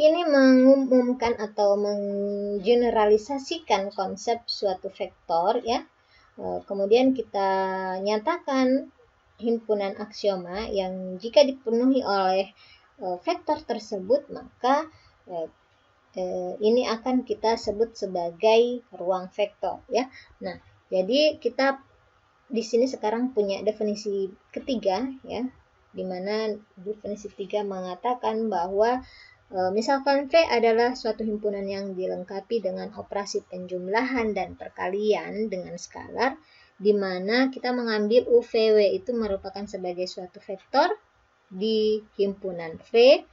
ini mengumumkan atau menggeneralisasikan konsep suatu vektor ya. Kemudian kita nyatakan himpunan aksioma yang jika dipenuhi oleh vektor tersebut, maka ini akan kita sebut sebagai ruang vektor ya. Nah, jadi kita di sini sekarang punya definisi ketiga ya, di mana definisi ketiga mengatakan bahwa misalkan V adalah suatu himpunan yang dilengkapi dengan operasi penjumlahan dan perkalian dengan skalar, di mana kita mengambil UVW itu merupakan sebagai suatu vektor di himpunan V,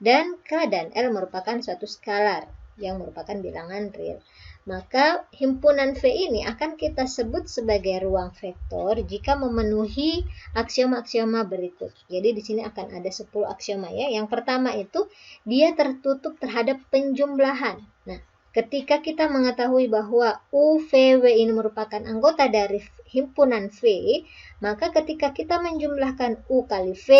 dan K dan L merupakan suatu skalar yang merupakan bilangan real. Maka himpunan V ini akan kita sebut sebagai ruang vektor jika memenuhi aksioma-aksioma berikut. Jadi di sini akan ada 10 aksioma ya. Yang pertama itu dia tertutup terhadap penjumlahan. Nah, ketika kita mengetahui bahwa UVW ini merupakan anggota dari himpunan V, maka ketika kita menjumlahkan U kali V,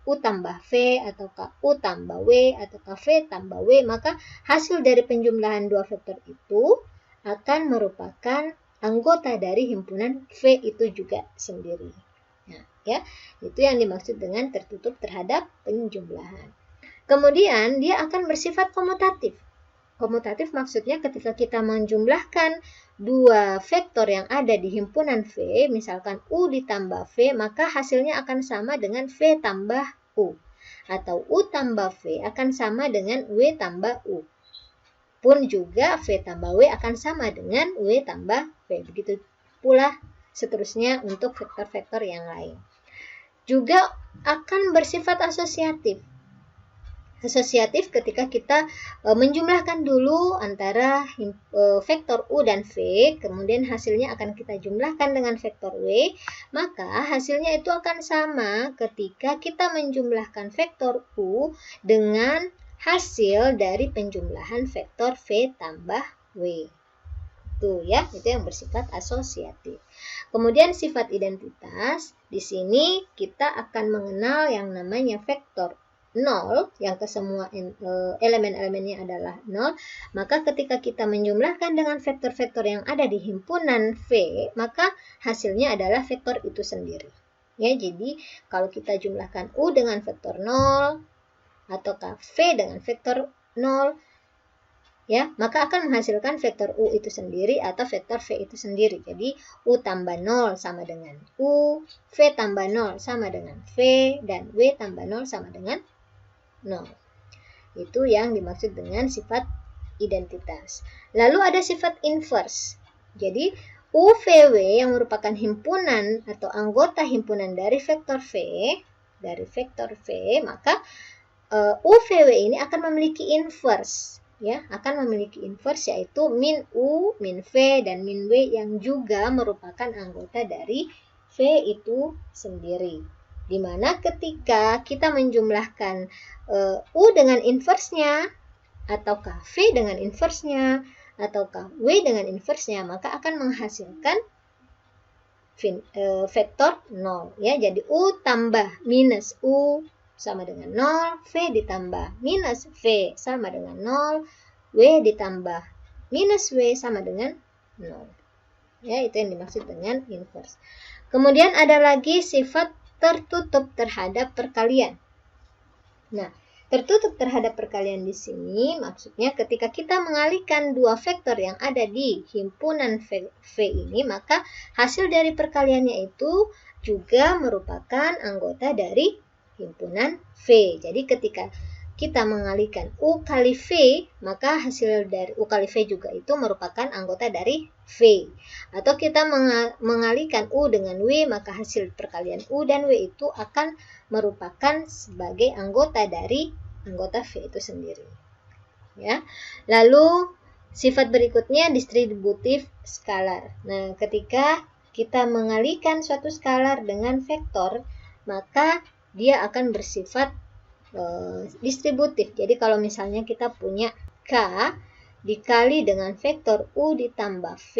U tambah V, ataukah U tambah W, ataukah V tambah W, maka hasil dari penjumlahan dua vektor itu akan merupakan anggota dari himpunan V itu juga sendiri. Nah, ya, itu yang dimaksud dengan tertutup terhadap penjumlahan. Kemudian dia akan bersifat komutatif. Komutatif maksudnya ketika kita menjumlahkan dua vektor yang ada di himpunan V, misalkan U ditambah V, maka hasilnya akan sama dengan V tambah U. Atau U tambah V akan sama dengan W tambah U. Pun juga V tambah W akan sama dengan W tambah V. Begitu pula seterusnya untuk vektor-vektor yang lain. Juga akan bersifat asosiatif. Asosiatif ketika kita menjumlahkan dulu antara vektor U dan V, kemudian hasilnya akan kita jumlahkan dengan vektor W, maka hasilnya itu akan sama ketika kita menjumlahkan vektor U dengan hasil dari penjumlahan vektor V tambah W. Tuh ya, itu yang bersifat asosiatif. Kemudian sifat identitas, di sini kita akan mengenal yang namanya vektor 0, yang kesemua elemen-elemennya adalah 0, maka ketika kita menjumlahkan dengan vektor-vektor yang ada di himpunan V, maka hasilnya adalah vektor itu sendiri. Ya, jadi kalau kita jumlahkan U dengan vektor 0, ataukah V dengan vektor 0, ya, maka akan menghasilkan vektor U itu sendiri atau vektor V itu sendiri. Jadi U tambah 0 sama dengan U, V tambah 0 sama dengan V, dan W tambah 0 sama dengan 0. Itu yang dimaksud dengan sifat identitas. Lalu ada sifat inverse. Jadi UVW yang merupakan himpunan atau anggota himpunan dari vektor V, maka UVW ini akan memiliki inverse, ya, akan memiliki inverse yaitu min U, min V, dan min W yang juga merupakan anggota dari V itu sendiri. Dimana ketika kita menjumlahkan U dengan inversenya, ataukah V dengan inversenya, ataukah W dengan inversenya, maka akan menghasilkan vektor 0. Ya, jadi U tambah minus U sama dengan 0, V ditambah minus V sama dengan 0, W ditambah minus W sama dengan 0. Ya, itu yang dimaksud dengan inverse. Kemudian ada lagi sifat tertutup terhadap perkalian. Nah, tertutup terhadap perkalian di sini maksudnya ketika kita mengalihkan dua vektor yang ada di himpunan V ini, maka hasil dari perkaliannya itu juga merupakan anggota dari himpunan V. Jadi ketika kita mengalihkan U kali V, maka hasil dari U kali V juga itu merupakan anggota dari V. Atau kita mengalihkan U dengan W, maka hasil perkalian U dan W itu akan merupakan sebagai anggota dari anggota V itu sendiri. Ya. Lalu sifat berikutnya distributif skalar. Nah, ketika kita mengalihkan suatu skalar dengan vektor, maka dia akan bersifat distributif. Jadi kalau misalnya kita punya K dikali dengan vektor U ditambah V,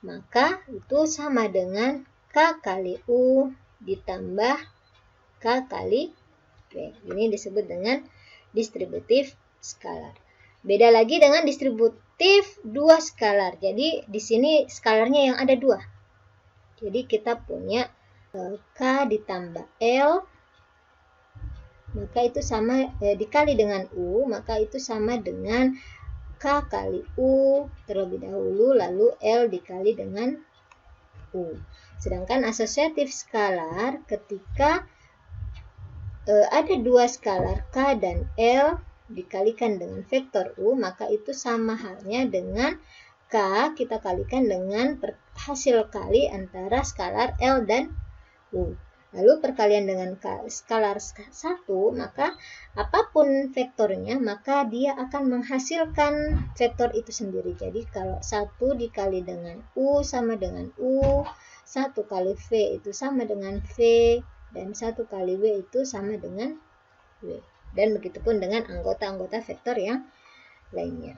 maka itu sama dengan K kali U ditambah K kali V. Ini disebut dengan distributif skalar. Beda lagi dengan distributif dua skalar. Jadi di sini skalarnya yang ada dua. Jadi kita punya K ditambah L, maka itu sama dikali dengan U, maka itu sama dengan K kali U terlebih dahulu, lalu L dikali dengan U. Sedangkan asosiatif skalar ketika ada dua skalar K dan L dikalikan dengan vektor U, maka itu sama halnya dengan K kita kalikan dengan hasil kali antara skalar L dan U. Lalu perkalian dengan skalar 1, maka apapun vektornya, maka dia akan menghasilkan vektor itu sendiri. Jadi kalau 1 dikali dengan U sama dengan U, 1 kali V itu sama dengan V, dan 1 kali W itu sama dengan W. Dan begitupun dengan anggota-anggota vektor yang lainnya.